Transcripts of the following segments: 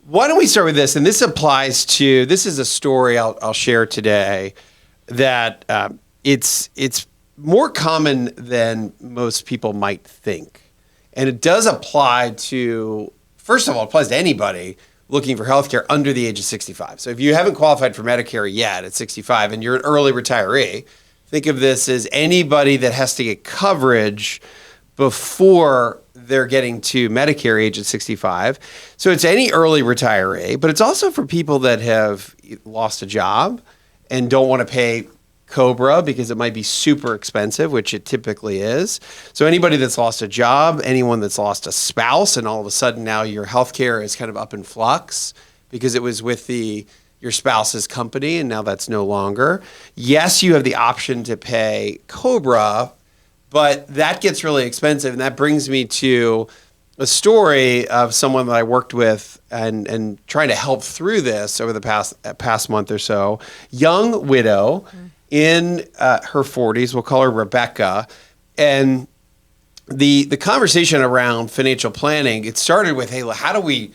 Why don't we start with this? And this is a story I'll share today that it's more common than most people might think. And it does apply to, first of all, it applies to anybody looking for healthcare under the age of 65. So if you haven't qualified for Medicare yet at 65 and you're an early retiree, think of this as anybody that has to get coverage before they're getting to Medicare age at 65. So it's any early retiree, but it's also for people that have lost a job and don't want to pay COBRA because it might be super expensive, which it typically is. So anybody that's lost a job, anyone that's lost a spouse, and all of a sudden now your healthcare is kind of up in flux because it was with your spouse's company and now that's no longer. Yes, you have the option to pay COBRA, but that gets really expensive. And that brings me to a story of someone that I worked with and trying to help through this over the past month or so. Young widow in her 40s, we'll call her Rebecca. And the conversation around financial planning, it started with, hey, how do we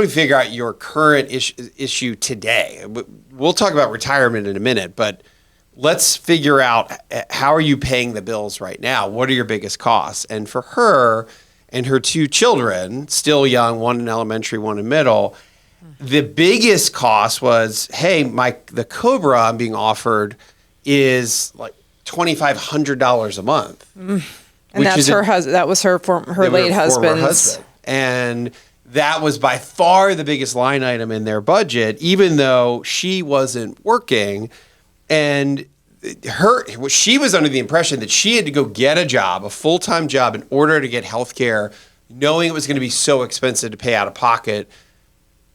figure out your current issue today? We'll talk about retirement in a minute, but let's figure out how are you paying the bills right now? What are your biggest costs? And for her and her two children, still young, one in elementary, one in middle, the biggest cost was, hey, the COBRA I'm being offered is like $2,500 a month. And that's her husband. That was her late husband's. And that was by far the biggest line item in their budget, even though she wasn't working. And she was under the impression that she had to go get a job, a full-time job, in order to get health care, knowing it was going to be so expensive to pay out of pocket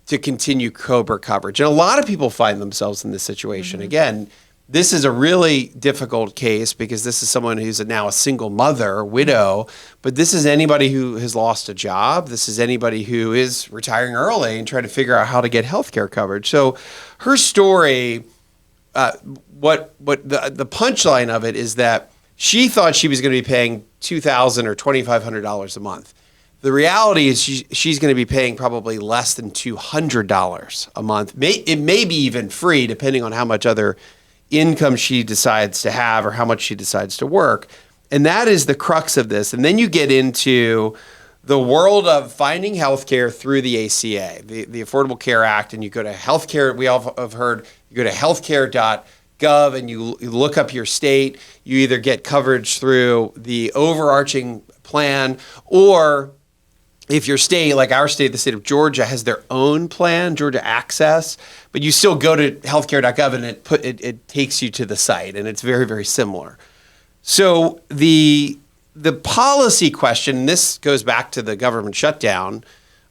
to continue COBRA coverage. And a lot of people find themselves in this situation. Again, this is a really difficult case because this is someone who's now a single mother, widow, but this is anybody who has lost a job. This is anybody who is retiring early and trying to figure out how to get health care coverage. So her story, what the punchline of it is that she thought she was going to be paying $2,000 or $2,500 a month. The reality is she's going to be paying probably less than $200 a month. It may be even free, depending on how much other income she decides to have or how much she decides to work. And that is the crux of this. And then you get into the world of finding healthcare through the ACA, the Affordable Care Act, and you go to healthcare. We all have heard you go to healthcare.gov and you look up your state. You either get coverage through the overarching plan, or if your state, like our state, the state of Georgia, has their own plan, Georgia Access, but you still go to healthcare.gov and it takes you to the site, and it's very, very similar. So the policy question, and this goes back to the government shutdown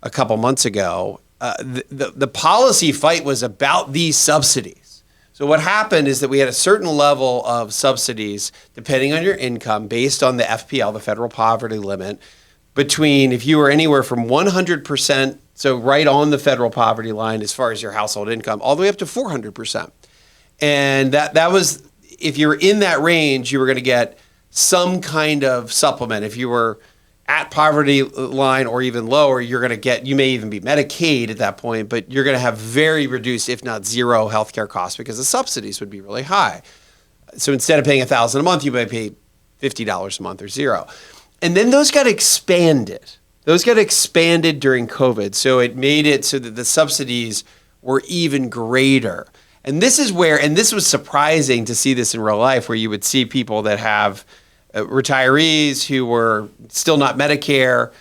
a couple months ago, the policy fight was about these subsidies. So what happened is that we had a certain level of subsidies, depending on your income, based on the FPL, the federal poverty limit, between if you were anywhere from 100%, so right on the federal poverty line as far as your household income, all the way up to 400%. And that was, if you were in that range, you were going to get some kind of supplement. If you were at poverty line or even lower, you're going to get, you may even be Medicaid at that point, but you're going to have very reduced, if not zero, healthcare costs because the subsidies would be really high. So instead of paying $1,000 a month, you might pay $50 a month or zero. And then those got expanded. Those got expanded during COVID. So it made it so that the subsidies were even greater. And this is where, and this was surprising to see this in real life, where you would see people that have retirees who were still not Medicare,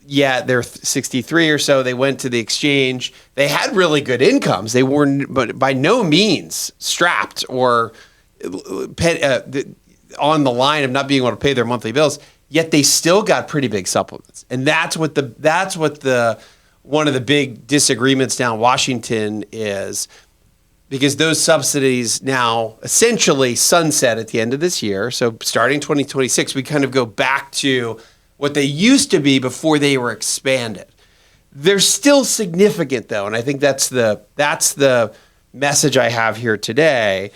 yet they're 63 or so. They went to the exchange. They had really good incomes. They weren't, but by no means strapped or on the line of not being able to pay their monthly bills. Yet they still got pretty big supplements. And that's what one of the big disagreements down in Washington is, because those subsidies now essentially sunset at the end of this year. So starting 2026, we kind of go back to what they used to be before they were expanded. They're still significant though, and I think that's the message I have here today.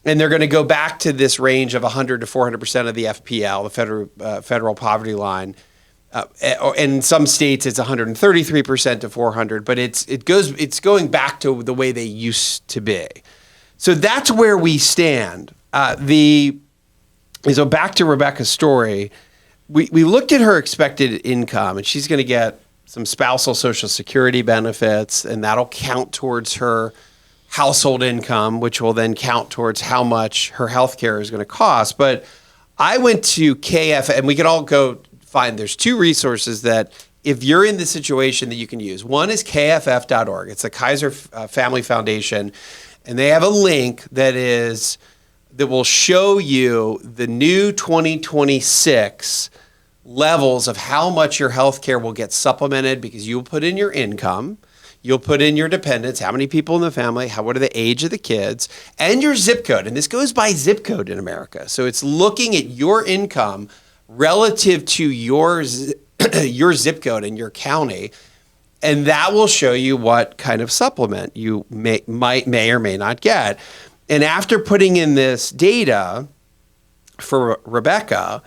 And they're going to go back to this range of 100 to 400% of the FPL, the federal poverty line. And in some states it's 133% to 400, but it's going back to the way they used to be. So that's where we stand. So back to Rebecca's story, we looked at her expected income, and she's going to get some spousal Social Security benefits, and that'll count towards her household income, which will then count towards how much her health care is going to cost. But I went to KF, and we can all go find, there's two resources that if you're in the situation that you can use. One is kff.org. It's the Kaiser Family Foundation, and they have a link that will show you the new 2026 levels of how much your health care will get supplemented, because you'll put in your income, you'll put in your dependents, how many people in the family, what are the age of the kids, and your zip code. And this goes by zip code in America. So it's looking at your income relative to your zip code in your county, and that will show you what kind of supplement you may or may not get. And after putting in this data for Rebecca,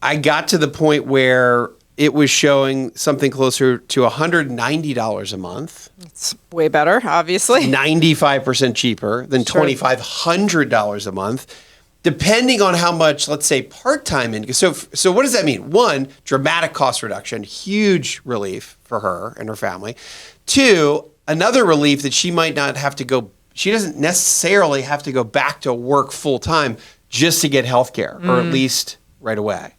I got to the point where it was showing something closer to $190 a month. It's way better, obviously. 95% cheaper than $2,500 a month, depending on how much, let's say, part-time income. So what does that mean? One, dramatic cost reduction, huge relief for her and her family. Two, another relief that she might not have to go, she doesn't necessarily have to go back to work full-time just to get health care, or at least right away.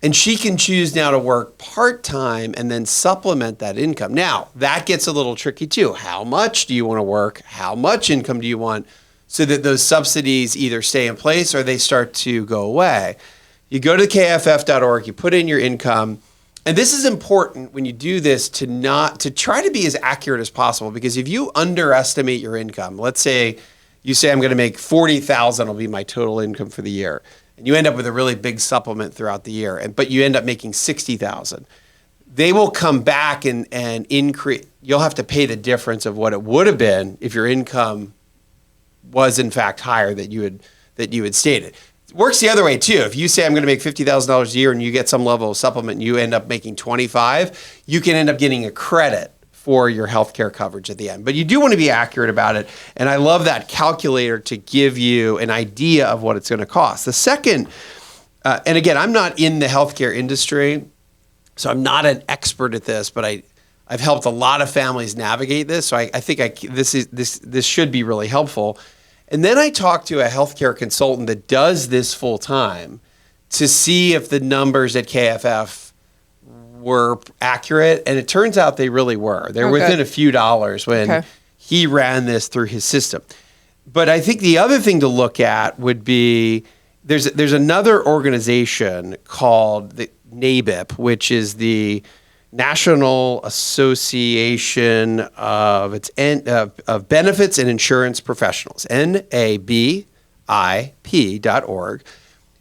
And she can choose now to work part-time and then supplement that income. Now, that gets a little tricky too. How much do you want to work? How much income do you want, so that those subsidies either stay in place or they start to go away? You go to kff.org, you put in your income, and this is important when you do this to try to be as accurate as possible, because if you underestimate your income, let's say you say I'm going to make $40,000 will be my total income for the year, and you end up with a really big supplement throughout the year, but you end up making $60,000. They will come back and increase. You'll have to pay the difference of what it would have been if your income was in fact higher that you had stated. It works the other way too. If you say I'm going to make $50,000 a year and you get some level of supplement and you end up making 25, you can end up getting a credit for your healthcare coverage at the end. But you do want to be accurate about it. And I love that calculator to give you an idea of what it's going to cost. The second, and again, I'm not in the healthcare industry, so I'm not an expert at this, but I've helped a lot of families navigate this. So I think this should be really helpful. And then I talked to a healthcare consultant that does this full time to see if the numbers at KFF were accurate. And it turns out they really were. They're within a few dollars when he ran this through his system. But I think the other thing to look at would be there's another organization called the NABIP, which is the National Association of Benefits and Insurance Professionals, NABIP.org,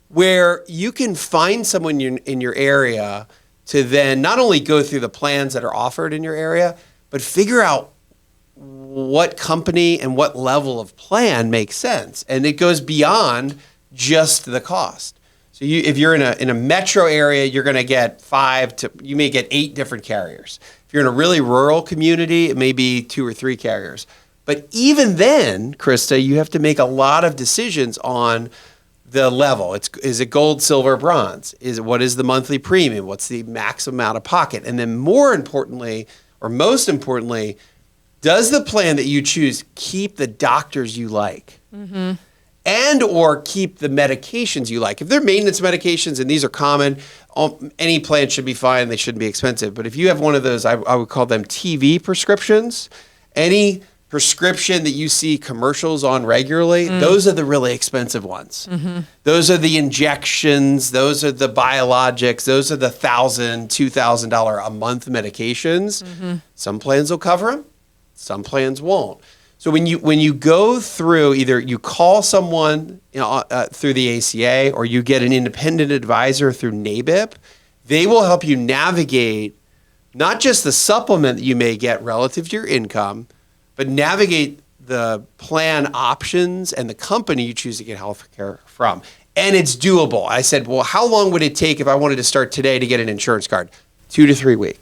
where you can find someone in your area to then not only go through the plans that are offered in your area, but figure out what company and what level of plan makes sense. And it goes beyond just the cost. So if you're in a metro area, you're going to get you may get 8 different carriers. If you're in a really rural community, it may be 2 or 3 carriers. But even then, Krista, you have to make a lot of decisions on the level. Is it gold, silver, bronze? What is the monthly premium? What's the maximum out of pocket? And then more importantly, or most importantly, does the plan that you choose keep the doctors you like? Mm-hmm. And or keep the medications you like. If they're maintenance medications, and these are common, any plan should be fine. They shouldn't be expensive. But if you have one of those, I would call them TV prescriptions, any prescription that you see commercials on regularly, those are the really expensive ones. Mm-hmm. Those are the injections. Those are the biologics. Those are the $1,000, $2,000 a month medications. Mm-hmm. Some plans will cover them. Some plans won't. So when you go through, either you call someone through the ACA or you get an independent advisor through NABIP, they will help you navigate not just the supplement that you may get relative to your income, but navigate the plan options and the company you choose to get health care from. and it's doable. I said, well, how long would it take if I wanted to start today to get an insurance card? 2 to 3 weeks.